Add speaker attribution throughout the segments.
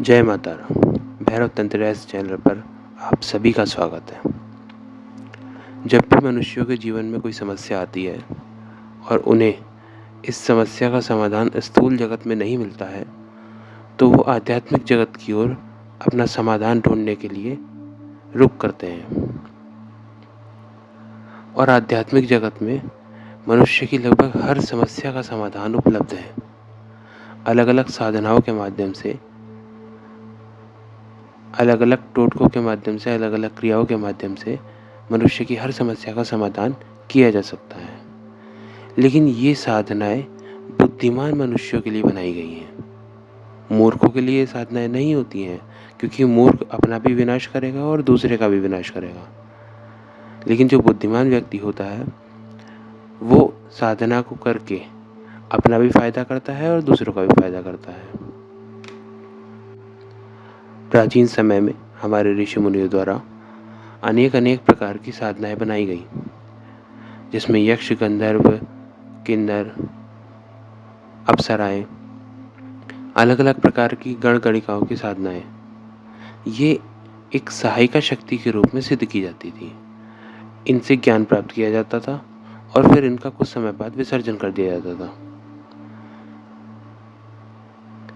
Speaker 1: जय माता राम। भैरव तंत्र इस चैनल पर आप सभी का स्वागत है। जब भी मनुष्यों के जीवन में कोई समस्या आती है और उन्हें इस समस्या का समाधान स्थूल जगत में नहीं मिलता है, तो वो आध्यात्मिक जगत की ओर अपना समाधान ढूंढने के लिए रुख करते हैं। और आध्यात्मिक जगत में मनुष्य की लगभग हर समस्या का समाधान उपलब्ध है। अलग अलग साधनाओं के माध्यम से, अलग अलग टोटकों के माध्यम से, अलग अलग क्रियाओं के माध्यम से मनुष्य की हर समस्या का समाधान किया जा सकता है। लेकिन ये साधनाएं बुद्धिमान मनुष्यों के लिए बनाई गई हैं। मूर्खों के लिए ये साधनाएं नहीं होती हैं, क्योंकि मूर्ख अपना भी विनाश करेगा और दूसरे का भी विनाश करेगा। लेकिन जो बुद्धिमान व्यक्ति होता है, वो साधना को करके अपना भी फायदा करता है और दूसरों का भी फायदा करता है। प्राचीन समय में हमारे ऋषि मुनियों द्वारा अनेक अनेक प्रकार की साधनाएं बनाई गई, जिसमें यक्ष, गंधर्व, किन्नर, अप्सराएं, अलग अलग प्रकार की गणगणिकाओं की साधनाएं ये एक सहायिका शक्ति के रूप में सिद्ध की जाती थी। इनसे ज्ञान प्राप्त किया जाता था और फिर इनका कुछ समय बाद विसर्जन कर दिया जाता था।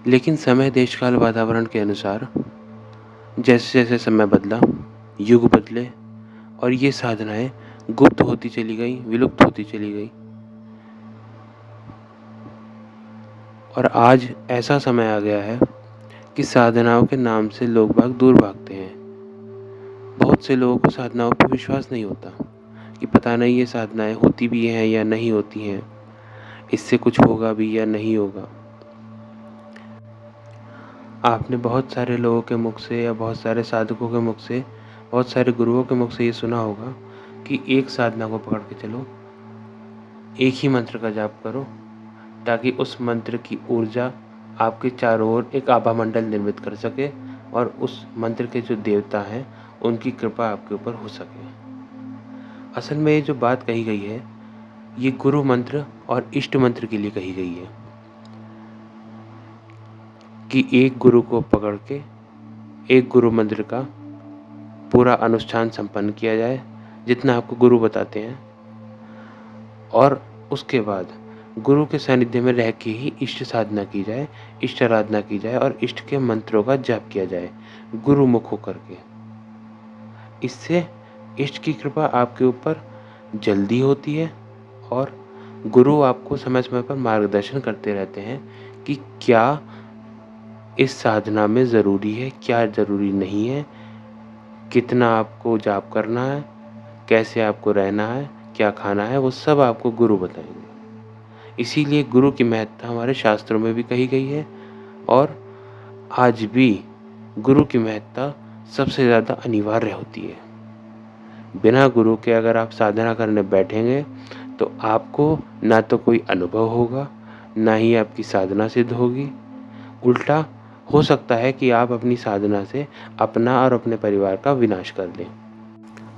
Speaker 1: लेकिन समय, देश काल, वातावरण के अनुसार जैसे जैसे समय बदला, युग बदले और ये साधनाएं गुप्त होती चली गई, विलुप्त होती चली गई। और आज ऐसा समय आ गया है कि साधनाओं के नाम से लोग बाग दूर भागते हैं। बहुत से लोगों को साधनाओं पर विश्वास नहीं होता कि पता नहीं ये साधनाएं होती भी हैं या नहीं होती हैं, इससे कुछ होगा भी या नहीं होगा। आपने बहुत सारे लोगों के मुख से या बहुत सारे साधकों के मुख से, बहुत सारे गुरुओं के मुख से ये सुना होगा कि एक साधना को पकड़ के चलो, एक ही मंत्र का जाप करो, ताकि उस मंत्र की ऊर्जा आपके चारों ओर एक आभा मंडल निर्मित कर सके और उस मंत्र के जो देवता हैं उनकी कृपा आपके ऊपर हो सके। असल में ये जो बात कही गई है, ये गुरु मंत्र और इष्ट मंत्र के लिए कही गई है कि एक गुरु को पकड़ के एक गुरु मंत्र का पूरा अनुष्ठान संपन्न किया जाए, जितना आपको गुरु बताते हैं, और उसके बाद गुरु के सानिध्य में रह के ही इष्ट साधना की जाए, इष्ट आराधना की जाए और इष्ट के मंत्रों का जाप किया जाए गुरु मुख होकर के। इससे इष्ट की कृपा आपके ऊपर जल्दी होती है और गुरु आपको समय समय पर मार्गदर्शन करते रहते हैं कि क्या इस साधना में ज़रूरी है, क्या ज़रूरी नहीं है, कितना आपको जाप करना है, कैसे आपको रहना है, क्या खाना है, वो सब आपको गुरु बताएंगे। इसीलिए गुरु की महत्ता हमारे शास्त्रों में भी कही गई है और आज भी गुरु की महत्ता सबसे ज़्यादा अनिवार्य होती है। बिना गुरु के अगर आप साधना करने बैठेंगे तो आपको ना तो कोई अनुभव होगा, ना ही आपकी साधना सिद्ध होगी। उल्टा हो सकता है कि आप अपनी साधना से अपना और अपने परिवार का विनाश कर दें।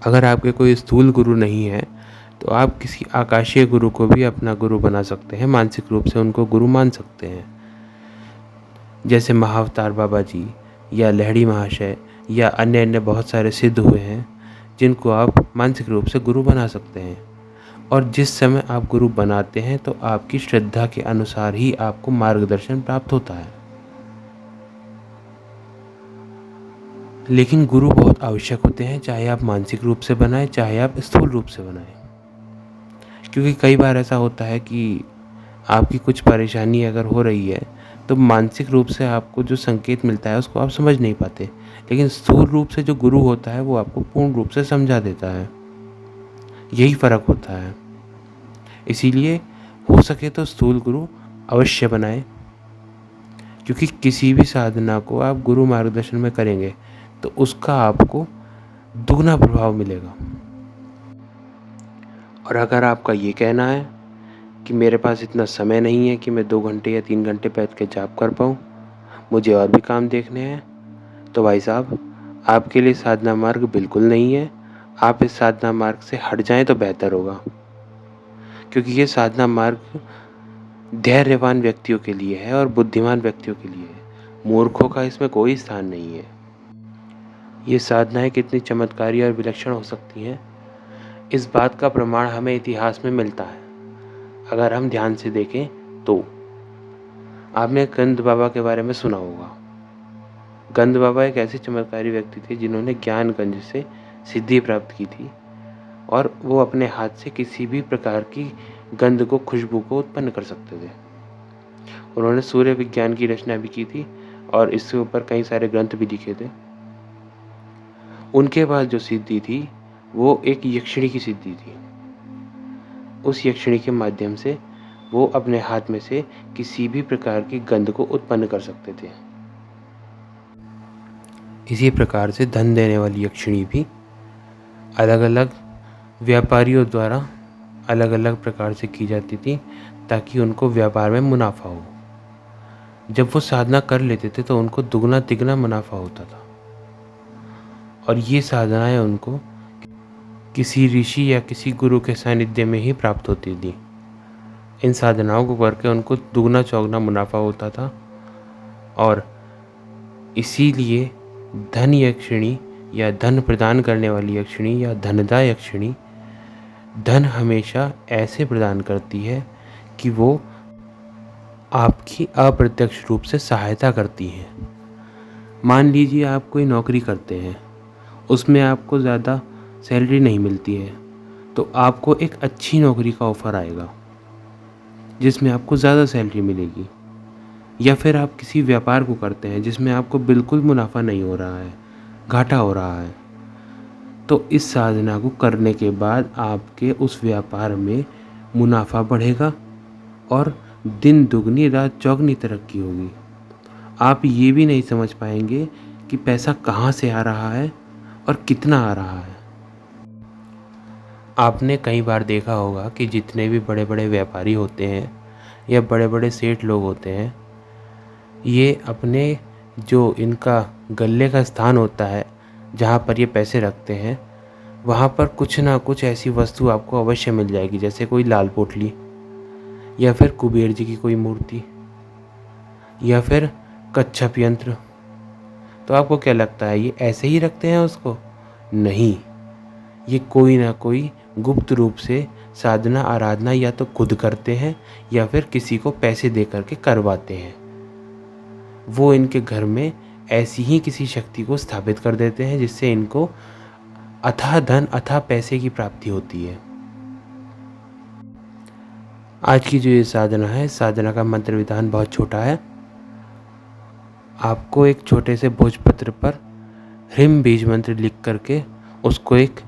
Speaker 1: अगर आपके कोई स्थूल गुरु नहीं है तो आप किसी आकाशीय गुरु को भी अपना गुरु बना सकते हैं, मानसिक रूप से उनको गुरु मान सकते हैं। जैसे महाअवतार बाबा जी या लहड़ी महाशय या अन्य अन्य बहुत सारे सिद्ध हुए हैं, जिनको आप मानसिक रूप से गुरु बना सकते हैं। और जिस समय आप गुरु बनाते हैं तो आपकी श्रद्धा के अनुसार ही आपको मार्गदर्शन प्राप्त होता है। लेकिन गुरु बहुत आवश्यक होते हैं, चाहे आप मानसिक रूप से बनाएं, चाहे आप स्थूल रूप से बनाएं। क्योंकि कई बार ऐसा होता है कि आपकी कुछ परेशानी अगर हो रही है तो मानसिक रूप से आपको जो संकेत मिलता है उसको आप समझ नहीं पाते, लेकिन स्थूल रूप से जो गुरु होता है वो आपको पूर्ण रूप से समझा देता है। यही फ़र्क होता है। इसीलिए हो सके तो स्थूल गुरु अवश्य बनाएं, क्योंकि किसी भी साधना को आप गुरु मार्गदर्शन में करेंगे तो उसका आपको दुगना प्रभाव मिलेगा। और अगर आपका ये कहना है कि मेरे पास इतना समय नहीं है कि मैं 2 घंटे या 3 घंटे बैठ के जाप कर पाऊँ, मुझे और भी काम देखने हैं, तो भाई साहब आपके लिए साधना मार्ग बिल्कुल नहीं है। आप इस साधना मार्ग से हट जाएं तो बेहतर होगा, क्योंकि ये साधना मार्ग धैर्यवान व्यक्तियों के लिए है और बुद्धिमान व्यक्तियों के लिए है। मूर्खों का इसमें कोई स्थान नहीं है। ये साधनाएं कितनी चमत्कारी और विलक्षण हो सकती हैं, इस बात का प्रमाण हमें इतिहास में मिलता है। अगर हम ध्यान से देखें तो आपने गंद बाबा के बारे में सुना होगा। गंद बाबा एक ऐसे चमत्कारी व्यक्ति थे जिन्होंने ज्ञानगंज से सिद्धि प्राप्त की थी और वो अपने हाथ से किसी भी प्रकार की गंध को, खुशबू को उत्पन्न कर सकते थे। उन्होंने सूर्य विज्ञान की रचना भी की थी और इसके ऊपर कई सारे ग्रंथ भी लिखे थे। उनके पास जो सिद्धि थी वो एक यक्षिणी की सिद्धि थी। उस यक्षिणी के माध्यम से वो अपने हाथ में से किसी भी प्रकार की गंध को उत्पन्न कर सकते थे। इसी प्रकार से धन देने वाली यक्षिणी भी अलग अलग व्यापारियों द्वारा अलग अलग प्रकार से की जाती थी ताकि उनको व्यापार में मुनाफा हो। जब वो साधना कर लेते थे तो उनको दुगना तिगना मुनाफा होता था और ये साधनाएं उनको किसी ऋषि या किसी गुरु के सानिध्य में ही प्राप्त होती थी। इन साधनाओं को करके उनको दुगना चौगना मुनाफा होता था और इसीलिए धन यक्षिणी या धन प्रदान करने वाली यक्षिणी या धनदा यक्षिणी धन हमेशा ऐसे प्रदान करती है कि वो आपकी अप्रत्यक्ष रूप से सहायता करती है। मान लीजिए आप कोई नौकरी करते हैं, उसमें आपको ज़्यादा सैलरी नहीं मिलती है, तो आपको एक अच्छी नौकरी का ऑफ़र आएगा जिसमें आपको ज़्यादा सैलरी मिलेगी। या फिर आप किसी व्यापार को करते हैं जिसमें आपको बिल्कुल मुनाफा नहीं हो रहा है, घाटा हो रहा है, तो इस साधना को करने के बाद आपके उस व्यापार में मुनाफा बढ़ेगा और दिन दुगनी रात चौगनी तरक्की होगी। आप ये भी नहीं समझ पाएंगे कि पैसा कहाँ से आ रहा है और कितना आ रहा है। आपने कई बार देखा होगा कि जितने भी बड़े बड़े व्यापारी होते हैं या बड़े बड़े सेठ लोग होते हैं, ये अपने जो इनका गल्ले का स्थान होता है जहाँ पर ये पैसे रखते हैं, वहाँ पर कुछ ना कुछ ऐसी वस्तु आपको अवश्य मिल जाएगी, जैसे कोई लाल पोटली या फिर कुबेर जी की कोई मूर्ति या फिर कच्छप यंत्र। तो आपको क्या लगता है ये ऐसे ही रखते हैं उसको? नहीं, ये कोई ना कोई गुप्त रूप से साधना आराधना या तो खुद करते हैं या फिर किसी को पैसे दे करके करवाते हैं। वो इनके घर में ऐसी ही किसी शक्ति को स्थापित कर देते हैं जिससे इनको अथाह धन अथाह पैसे की प्राप्ति होती है। आज की जो ये साधना है, साधना का मंत्र विधान बहुत छोटा है। आपको एक छोटे से भोजपत्र पर ह्रीम बीज मंत्र लिख करके उसको एक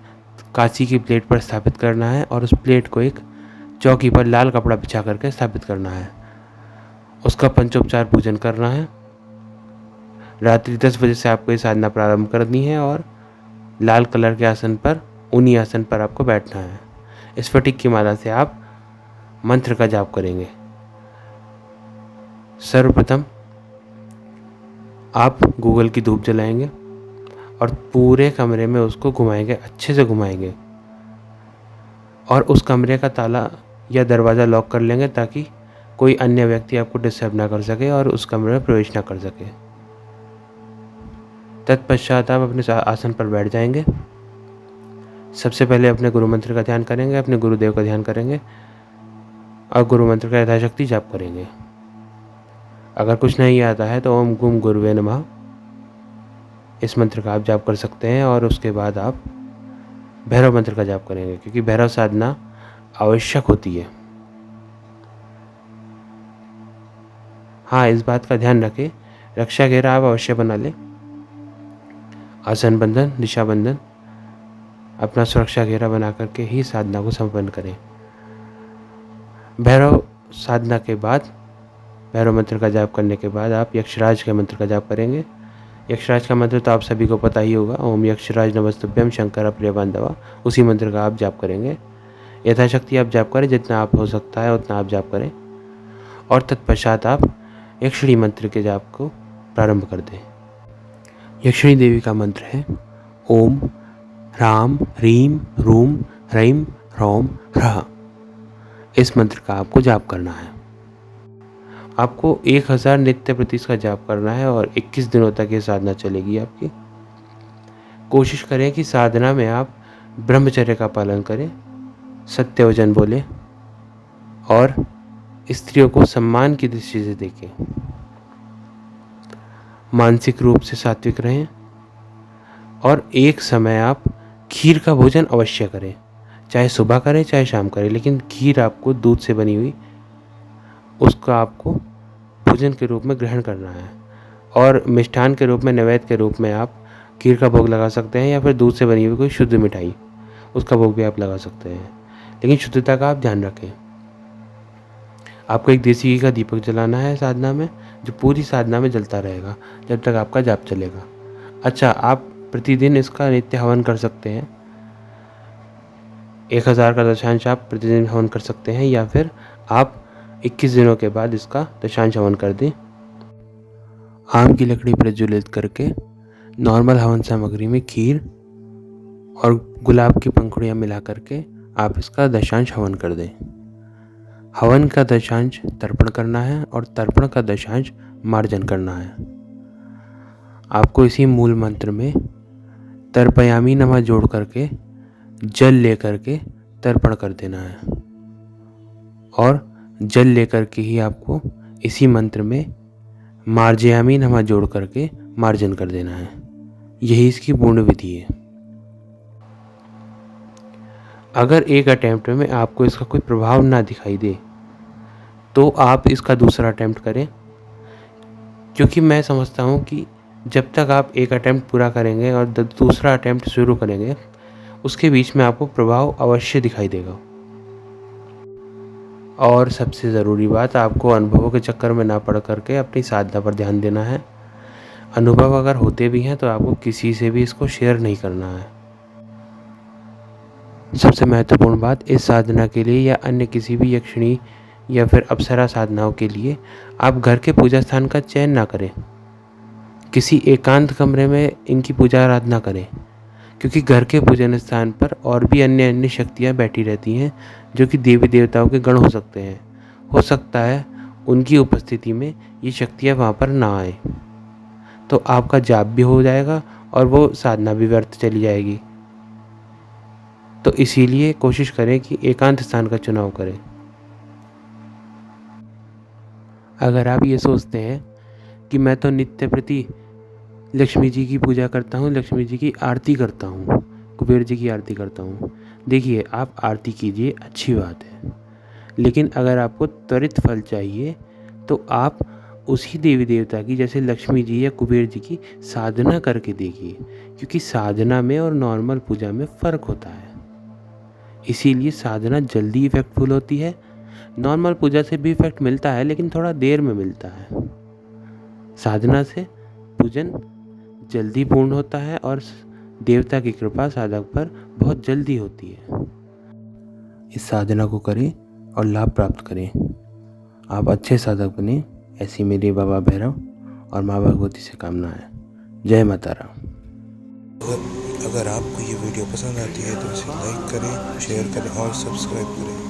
Speaker 1: कांची की प्लेट पर स्थापित करना है और उस प्लेट को एक चौकी पर लाल कपड़ा बिछा करके स्थापित करना है। उसका पंचोपचार पूजन करना है। रात्रि 10 बजे से आपको ये साधना प्रारंभ करनी है और लाल कलर के आसन पर, उन्हीं आसन पर आपको बैठना है। स्फटिक की माला से आप मंत्र का जाप करेंगे। सर्वप्रथम आप गूगल की धूप जलाएंगे और पूरे कमरे में उसको घुमाएंगे, अच्छे से घुमाएंगे और उस कमरे का ताला या दरवाज़ा लॉक कर लेंगे ताकि कोई अन्य व्यक्ति आपको डिस्टर्ब ना कर सके और उस कमरे में प्रवेश ना कर सके। तत्पश्चात आप अपने आसन पर बैठ जाएंगे। सबसे पहले अपने गुरु मंत्र का ध्यान करेंगे, अपने गुरुदेव का ध्यान करेंगे और गुरु मंत्र का यथाशक्ति जाप करेंगे। अगर कुछ नहीं आता है तो ओम गुम गुरुवे नमः इस मंत्र का आप जाप कर सकते हैं और उसके बाद आप भैरव मंत्र का जाप करेंगे, क्योंकि भैरव साधना आवश्यक होती है। हाँ, इस बात का ध्यान रखें, रक्षा घेरा आप अवश्य बना लें। आसन बंधन, दिशा बंधन, अपना सुरक्षा घेरा बना करके ही साधना को संपन्न करें। भैरव साधना के बाद, भैरव मंत्र का जाप करने के बाद आप यक्षराज के मंत्र का जाप करेंगे। यक्षराज का मंत्र तो आप सभी को पता ही होगा, ओम यक्षराज नमस्तुभ्यम शंकर प्रियबांधवा। उसी मंत्र का आप जाप करेंगे। यथाशक्ति आप जाप करें, जितना आप हो सकता है उतना आप जाप करें और तत्पश्चात आप यक्षिणी मंत्र के जाप को प्रारंभ कर दें। यक्षिणी देवी का मंत्र है ओम ह्राम ह्रीम रूम ह्रैम ह्रौम ह्रः। इस मंत्र का आपको जाप करना है। आपको 1000 नित्य प्रति इसका जाप करना है और 21 दिनों तक ये साधना चलेगी आपकी। कोशिश करें कि साधना में आप ब्रह्मचर्य का पालन करें, सत्य वचन बोलें और स्त्रियों को सम्मान की दृष्टि से देखें। मानसिक रूप से सात्विक रहें और एक समय आप खीर का भोजन अवश्य करें, चाहे सुबह करें चाहे शाम करें, लेकिन खीर आपको दूध से बनी हुई उसका आपको भोजन के रूप में ग्रहण करना है। और मिष्ठान के रूप में, नैवेद्य के रूप में आप खीर का भोग लगा सकते हैं या फिर दूध से बनी हुई कोई शुद्ध मिठाई, उसका भोग भी आप लगा सकते हैं, लेकिन शुद्धता का आप ध्यान रखें। आपको एक देसी घी का दीपक जलाना है साधना में, जो पूरी साधना में जलता रहेगा जब तक आपका जाप चलेगा। अच्छा, आप प्रतिदिन इसका नित्य हवन कर सकते हैं। 1000 का दशांश आप प्रतिदिन हवन कर सकते हैं, या फिर आप 21 दिनों के बाद इसका दशांश हवन कर दें। आम की लकड़ी प्रज्वलित करके नॉर्मल हवन सामग्री में खीर और गुलाब की पंखुड़ियाँ मिला करके आप इसका दशांश हवन कर दें। हवन का दशांश तर्पण करना है और तर्पण का दशांश मार्जन करना है। आपको इसी मूल मंत्र में तर्पयामी नमः जोड़ करके जल लेकर के तर्पण कर देना है, और जल लेकर के ही आपको इसी मंत्र में मार्जयामी नमः जोड़ करके मार्जन कर देना है। यही इसकी पूर्ण विधि है। अगर एक अटेम्प्ट में आपको इसका कोई प्रभाव ना दिखाई दे तो आप इसका दूसरा अटेम्प्ट करें, क्योंकि मैं समझता हूँ कि जब तक आप एक अटेम्प्ट पूरा करेंगे और दूसरा अटेम्प्ट शुरू करेंगे, उसके बीच में आपको प्रभाव अवश्य दिखाई देगा। और सबसे ज़रूरी बात, आपको अनुभवों के चक्कर में ना पड़ करके अपनी साधना पर ध्यान देना है। अनुभव अगर होते भी हैं तो आपको किसी से भी इसको शेयर नहीं करना है। सबसे महत्वपूर्ण बात, इस साधना के लिए या अन्य किसी भी यक्षिणी या फिर अप्सरा साधनाओं के लिए आप घर के पूजा स्थान का चयन ना करें। किसी एकांत कमरे में इनकी पूजा आराधना करें, क्योंकि घर के पूजन स्थान पर और भी अन्य अन्य शक्तियाँ बैठी रहती हैं जो कि देवी देवताओं के गण हो सकते हैं। हो सकता है उनकी उपस्थिति में ये शक्तियाँ वहाँ पर ना आए, तो आपका जाप भी हो जाएगा और वो साधना भी व्यर्थ चली जाएगी। तो इसीलिए कोशिश करें कि एकांत स्थान का चुनाव करें। अगर आप ये सोचते हैं कि मैं तो नित्य प्रति लक्ष्मी जी की पूजा करता हूँ, लक्ष्मी जी की आरती करता हूँ, कुबेर जी की आरती करता हूँ, देखिए आप आरती कीजिए, अच्छी बात है, लेकिन अगर आपको त्वरित फल चाहिए तो आप उसी देवी देवता की, जैसे लक्ष्मी जी या कुबेर जी की साधना करके देखिए, क्योंकि साधना में और नॉर्मल पूजा में फ़र्क होता है। इसीलिए साधना जल्दी इफेक्टफुल होती है। नॉर्मल पूजा से भी इफेक्ट मिलता है, लेकिन थोड़ा देर में मिलता है। साधना से पूजन जल्दी पूर्ण होता है और देवता की कृपा साधक पर बहुत जल्दी होती है। इस साधना को करें और लाभ प्राप्त करें। आप अच्छे साधक बने, ऐसी मेरी बाबा भैरव और माँ भगवती से कामना है। जय माता राम।
Speaker 2: अगर आपको ये वीडियो पसंद आती है तो इसे लाइक करें, शेयर करें और सब्सक्राइब करें।